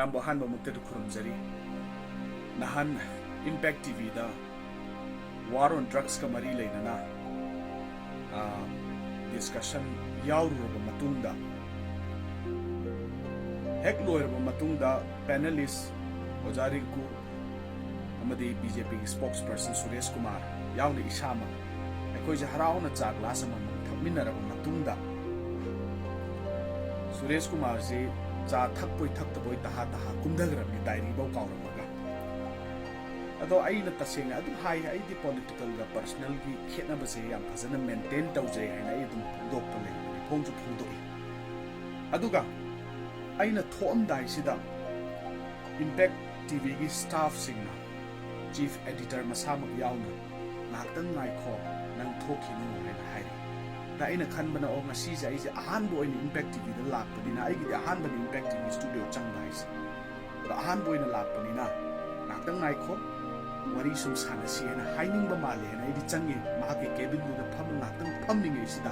Rambo hanba mukta kurum jari. Nahan Impact TV da war on drugs ka mari lainana discussion yaururaba matungda hek loiraba matungda panelist Ojarinku amadi BJP spokesperson Suresh Kumar yauni isama aikoi je harauna cha glass ama thakminaraba matungda Suresh Kumar je cha thakpoi thaktaboi taha kumdagrami diary bau kauramaga ado aina tasena adu hai aidi political ga personal gi khena base yam phazana maintain tawjai haina ai dum dok pale phongju phongdoi aduga aina thom dai sida Impact TV gi staff singna chief editor masamag yauna naktang ngai kho nang thokinu haina hai da aina khanbana o ngasi je ai je ahan bo in Impact TV da lakpadina ai gi ahan ban Impact TV studio changbai se da ahan bo in lakpadina naktang ngai kho wari sum sanasi na haining ba male na idi changi ma ke cabin du da pham naktang phamning ei sida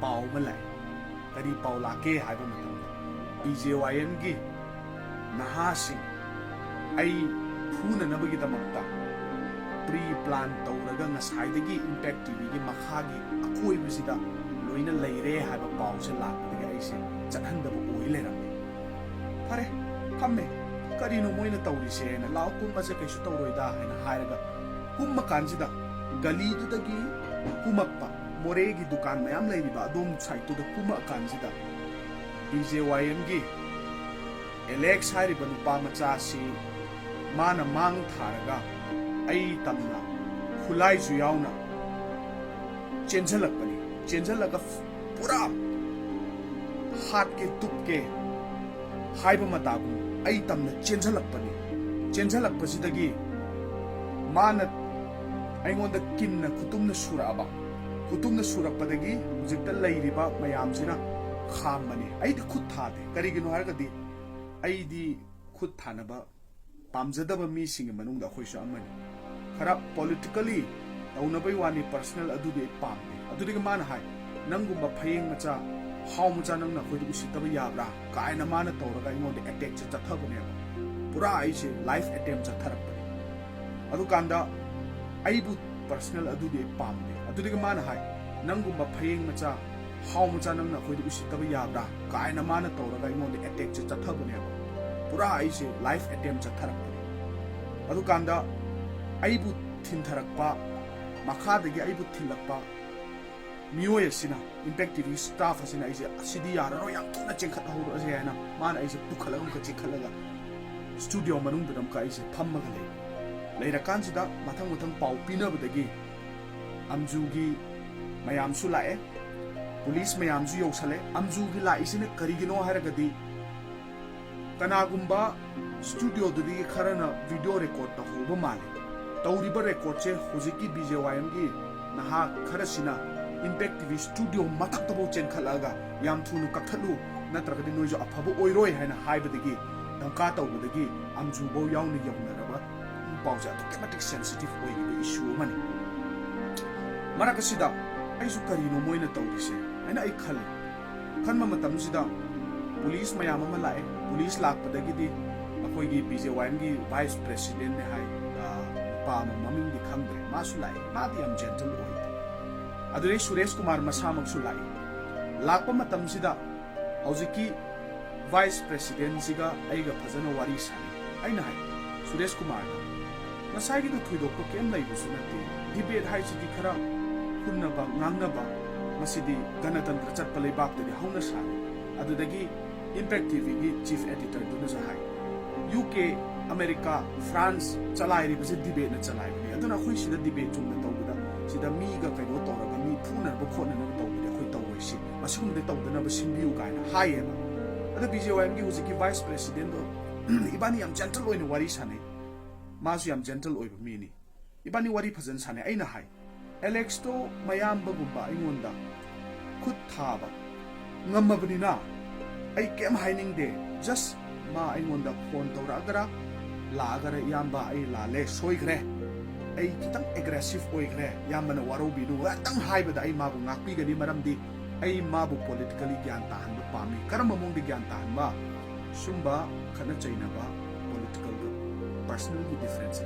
paw malai kari paw la ke haiba matam BJYN gi nahasing ai phuna nabagi damakta pre plan tawraga ngasai dagi Impact TV gi makhagi akoi bisida loina leire haiba paw se la dagi ai se chanhanda bu oi le ram pare phamme karino moina tawrise na law kumma se kaisu tawroida haina hairaga kumma kanjida gali du dagi kumakpa moregi dukan mayam leiriba adom site to da kuma kanjida BJYN gi Alex hairiba nupa macha si mana mang tharaga ai tamna khulai ju yauna chenjalaka pura hat ke tup ke haiba matagu ai tamna chenjalakpasidagi mana aingonda kinna kutumna surappadagi hujikta leiriba mayamsina khamani aidi khut thade karigino haragadi aidi khut thanaba pamjadaba mi singi manungda khoisu amani khara politically taunabai wani personal adudi pamde adudi mana hai nangumba phayeng macha how much nang na khoi usitaba yabra kaina mana tawraga ingonde attack cha thathabane pura aise life attempt cha tharapane adu kanda aibu personal adu de pamde adu de mana hai nangumba phayeng macha how much nang na khoi usitaba yabra kaina mana tawraga ingonde attack cha thathabane pura aise life attempt cha tharapane adu kanda aibu thintharakpa makhadagi aibu thilakpa miyoy asina Impact TV staff asina aise asidi yararo yam tuna chenkhat hawro ase ana mana aise pukhalagam ka chekhalaga studio manung dam ka aise thammaga leira kansida mathang pau pinabadagi amjugi mayam su lae police mayam ju yosale amjugi la isina karigino haragadi kanagumba studio dudi kharana video record ta hoba male tawriba record che hojiki BJYN gi naha kharasina Impact TV studio matak tabo chen khalaga yam thunu kakhalu natragadi noijo afabo oiroi haina haibadagi damka tawbadagi amju bo yauni yaunaraba pauja automatic sensitive oigiba issue mani marakasida aisu karino moina tawrise aina ai khale khanma matamsida police mayam ama lae police lakpadagi di akoigi BJYN gi vice president ne hai pa maming di khambre masu lae madi am gentle oi adure Suresh Kumar masamak sulai lakpa matamsida hojiki vice president siga aiga phajana wari sani aina hai Suresh Kumar masagi du thuidokpa kem laibu sunati debate hai sidi khara hunnaba ngangnaba masidi ganatantra chatpa leibak de hauna sani adudagi Impact TV gi chief editor duna hai UK America France chalai ri base debate na chalai ni aduna khoi sida debate chungna tawda sida mi ga kaino tawraga mi thuna ba khona na tawde khoi tawoi si masum de tawdana ba simbiu kaina haiema ada BJYN gi huziki vice president do ibani am gentle oina wari sane masu yam gentle oiba mi ni ibani wari phajan sane aina hai Alex to mayam ba gumba ingonda khut thaba ngamabni na ai kem haining de just ma ingonda phone tawra agara la agara yamba ai la le soigre ai kitang aggressive oigre yamana warobi du atang haibada ai mabu ngakpi gani maramdi ai mabu politically gyan tahan ba pami karama mong di gyan tahan ba sumba khana chainaba political personal difference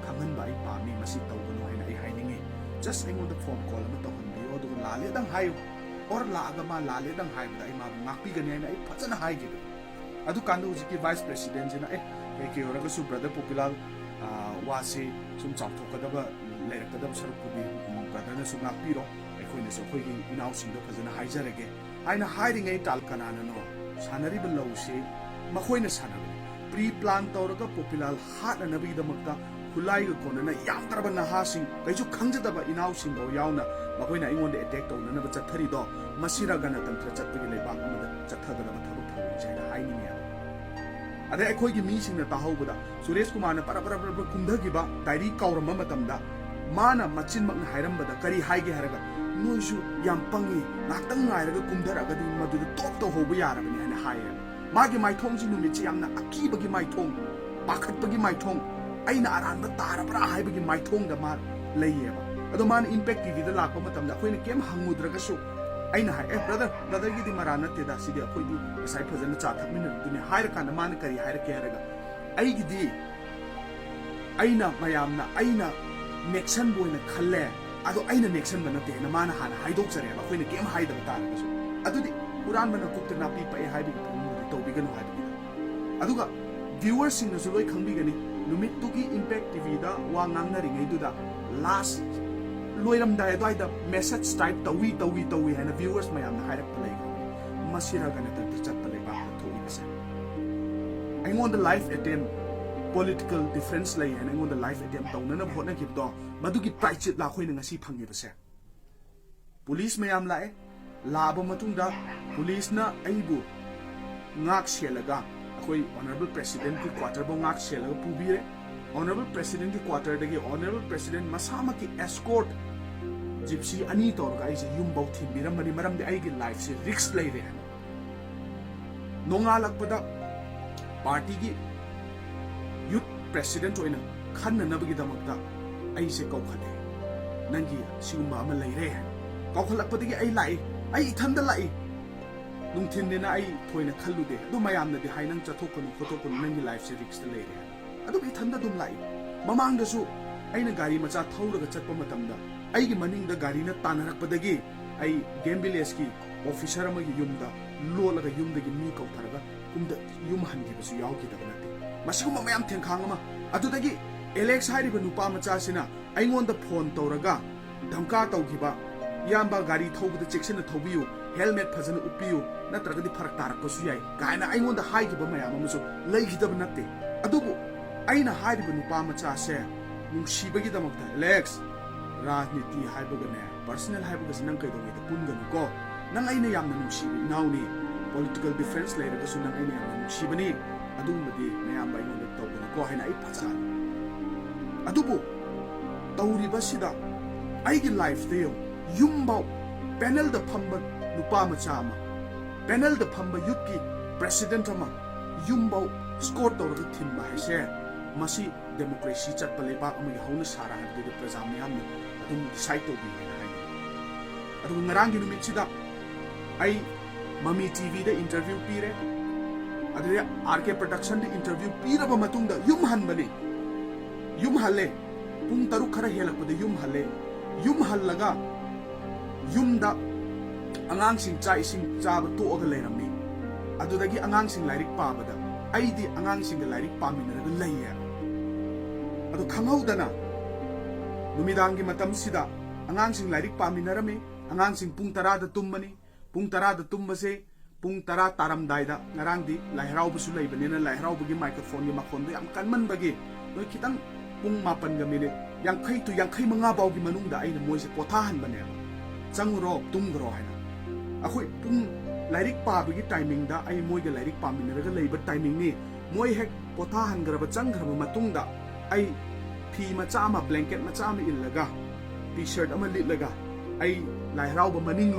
khangan ba ai pami masi tawgano haina ai hainingi just aingon the phone call ma tawhanbi odu lale dang hayo or la aga ma lale dang hai ba ai ma ngakpi gani haina ai phajana hai gi adu kandu hujiki vice president jina ke oraga su brother Popilal wase sum chapthokadaba lerakadaba sarukudi brother na su ngakpiro aikoina so khoi gi inaw singdo phajana haijarage aina hiring ai tal kanana no sanari ba lawse makhoina sanabi pre plan tawraga Popilal hat na bi damakta khulai ga konana yam tarba na ha sing kaisu khangjadaba inaw sing go yauna makhoina ingonde attack tawna na ba chathari do masira gana tantra chatpagi leibak amada chathagadaba thabuk thawin jaina haini ne ade akhoi gi mi sing na tahawbada Suresh Kumar na para kumdagiba diary kaurama matamda mana machin mak na hairambada kari haige haraga noisu yam pangi naktang ngairaga kumdaraga di madu top to hobu yarabani ana haye magi maithong ji numit yamna akibagi maithong pakhatpagi maithong aina aranba tarabra haibagi maithong da mar leyeba ado man impact tv da lakpa matamda akoina kem hangudraga su aina hai brother gi di marana te da sidi akoi gi sai phajana cha thakmina dune hair kana man kari hair ke haraga ai gi di aina mayamna aina nection boina khalle ado aina nection bana te na mana hana haidok jare ba koina kem haidaba targa su adudi uran bana kukta na pi pa e haibi to bigano haibi aduga viewers sing na su loi khangbi gani numit tu gi impact tv da wa ngangna ringai du da last loiram da dai da message type tawi hana viewers mayam na hairak play masira gana ta chat play ba to ibase I want the life attempt political difference lay and I want the life attempt tawna na bhotna gib do madugi price la khoina ngasi phangi base police mayam la laba matungda police na aibu ngak selaga akoi honorable president ki quarter bo ngak selaga pubire honorable president ki quarter dagi honorable president masama ki escort gypsy ani tor ga ise yum bau thimbiram mani maram de ai gi life se risk lay re nonga lakpada party ki youth president oina khanna nabagi damakta ai se kaukhale nangi sigumba ama leire kaukhalakpadagi ai lai ai ithanda lai nungthin dina ai thoina khallude adu mayamna di hainang chathokunu photokunu nangi life se risk leire adu ithanda dum lai mamang da su aina gari macha thauraga chatpa matamda ai gi maning da gari na tanarakpadagi ai game village ki officer amagi yumda lolaga yumdagi mi kautharaga kumda yum hangi basu yawki da banate masiguma mayam thengkhangama adudagi Alex hairiba nupa macha sina aingonda phone tawraga dhamka tawgiba yamba gari thawbada checksina thawbiyu helmet phajana upiyu natragadi pharak tarakpasu yai kaina aingonda haigiba mayam amasu leigidaba natte adubu aina hairiba nupa macha se nungsibagi damakta Alex rajniti haibagane personal haibagasi nang kaidawai punganu ko nang aina yamna nungsibi inauni political difference leirabasu nang aina yamna nungsibani adumadi mayam ba aingonda tawbana ko haina ai phacha adubu tawriba sida aigi life de yumbau panel da phamba nupa macha ama panel da phamba youth ki president ama yumbau score tawraga thimba haise masi democracy chatpa leba amagi hauna sara ha de prajam yamna adum decide to bi hai adu ngarang gi numit sida ai mami tv da interview pire adu RK production da interview pira ba matungda yum hanbani yum halle pung taruk khara helakpada yum hallaga yumda angang sing chai sing chaba to aga leramni adudagi angang sing lairik pabada aidi angang sing lairik paminaraga laiya adu khangaudana numidangi matam sida angang sing lairik paminarami angang sing pung 10 da tummani pung 10 da tumbase pung 10 taramdaida ngarangdi laihraw busu leibanina laihraw bugi microphone gi makhon yam kanman bagi noi kitang pung 8 ga minute yang khai tu yang khai manga baw gi manungda aina moise pothahan bane changuro tungro haina akhoi pung lairik pa bagi timing da ai moi ga lairik pa minaraga leiba timing ni moi hek pothahan graba changraba matungda ai phi macha ma blanket macha ma illaga t-shirt ama litlaga ai laihraw ba maning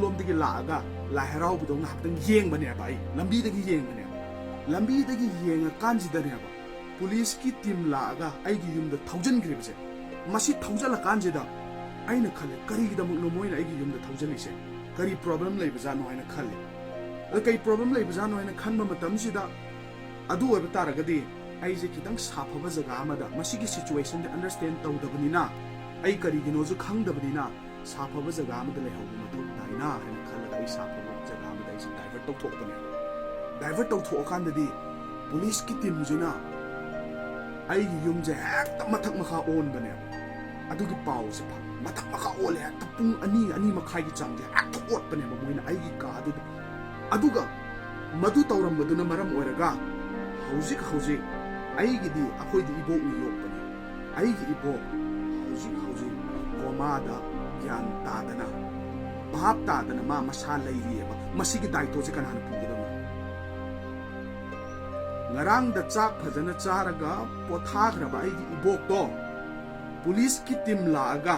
lomdagi laaga laihraw bu dong haktang yeng bane ba ai lambi dagi yenga kanji dane ba police ki team laaga aigi yumda thousand gribse masi thousand la kanjeda aina khale kari gidamuk no moina aigi yumda thousand ise kari problem lei baza no aina khale कई problem लेबजानो है खनब मतमसिदा अदु ओइब तारगदी अइजे खितंग साफब जगह अमदा मसिगी situation understand तौदबनिना अइ करिगिनोजु खंगदबनिना साफब जगह अमदा लेहौबु मथौ ताइना हैन खलगा अइ साफब जगह अमदा अइसे divert तौथोकपने divert तौथोककांददी police की टीमजुना अइ युमजे हेक्ता मथक मखा ओनबने अदुगी पाउसे फा मथक मखा ओले हेक्ता पुंग अनि मखाइगी चांगे हेक्ता ओटपने मोइना अइगी का अदुगा मधु तौरंबदुना मरम ओइरगा हौजिक अइगिदी अखोइदी इबोक नि योकपने अइगी इबोक हौजिक कोमादा ज्ञान तादना भाप तादना मा मसा लैरिएबा मसिगी दायित्वसे कनाना पुगदबो ngarang da chak phajana charaga pothagraba aigi ibokto police ki team laaga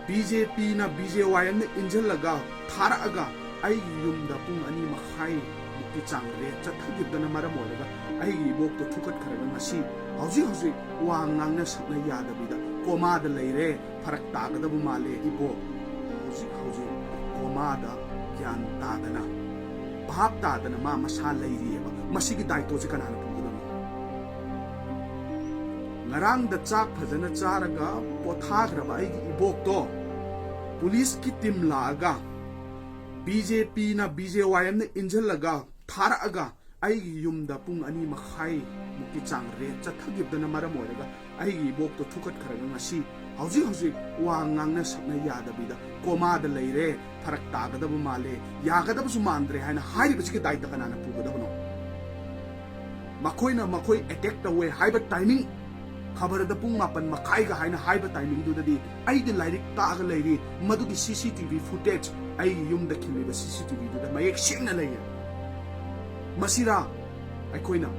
BJP na BJYM na injalaga tharaga aigi yumda pung ani makhai mukti changre chathagibdana maram olaga aigi ibokto thukat kharaga ngasi hauji wa ngangna sakna yadabida koma da leire pharak tagadabu male ibo hauji koma da gyan tadana भाप तादना मा मसा लैरिएबा मसिगी दायित्वसे कनाना पुगदबो ngarang da chak phajana charaga pothagraba aigi ibokto police ki team laaga BJP na BJYM na injalaga tharaga aigi yumda pung ani makhai mukti changre chathagibdana maram oiraga aigi ibokto thukat kharaga ngasi hauji wa ngangna sakna yadabida koma da leire pharak tagadabu male yagadabu mandre haina hairibasiki daita kanana pugadabno makoi attack tawe haiba timing khabar da pung mapan makai ga haina haiba timing du dadi ai de lairik taga leiri madugi CCTV footage ai yum da khiliba CCTV du da mayek singna leya masira ai koina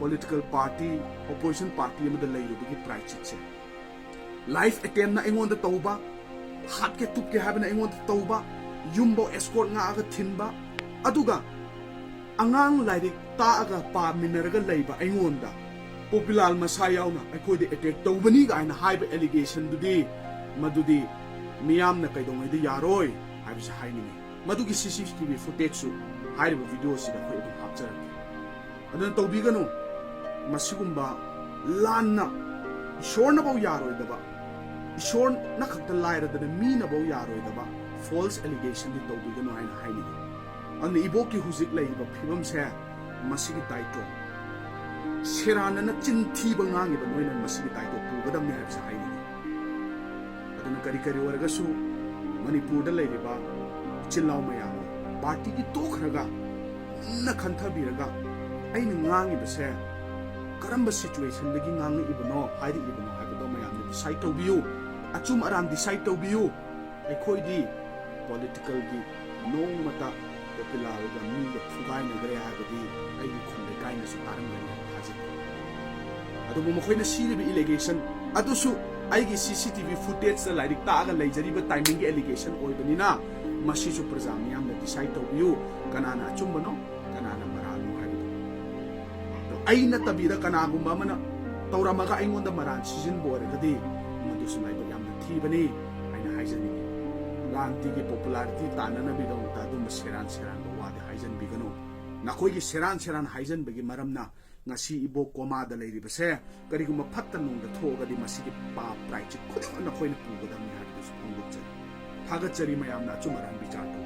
political party opposition party amada leirugi pride chitse life attempt na ingon da tauba hat ke tup ke habna ingon da tauba yumbo escort nga aga thinba aduga angang lairik ta aga pa minaraga leiba ingon da Popilal masayaw na ay koide attack taubani ga na haiba allegation dudi madudi miyam na kaidong ay yaroy haiba sa haini madugi CCTV footage su haiba video sida ko idong hapcharak adan taubigano masigumba lanna ishor na baw yaroy daba ishor na khakta laira da mi na baw yaroy daba false allegation di taubigano ay na haini an ibo ki huzik lai ba phibam se masigi taito Sirana na cinti bangangi ba noy nan masigi tayo pugadam ni harap sa haini aduna kari waraga su Manipur da lay ba chilaw mayam party ki tokhraga na khanthabiraga ay ngangi ba se karamba situation dagi ngangi ibano hairi ibano habado mayam ni decide to biu achum aram decide to biu ay khoi di political gi no mata Popilal ga mi ga fugai na gare habadi ay khunde kai na su taram ga adu mo khoi na siribi allegation adu su aigi CCTV footage sa lairik ta aga laijari ba timing gi allegation oi banina masi su prajami am na decide to biu kanana achumba no kanana maralu habi do ai na tabira kana gumba mana tauramaga aingonda maran season bore gadi madu su lai ba yam na thi bani aina haijani lanti gi popularity tanana bi dong ta dum seran ba wade haijan bi gano nakoi gi seran haijan bagi maramna ngasi ibo koma da leiri base kariguma phatta nung da thoga di masigi pa pride khudam na khoina pugadam ni hat su punguk chari thagat chari mayam na chumaran bichar to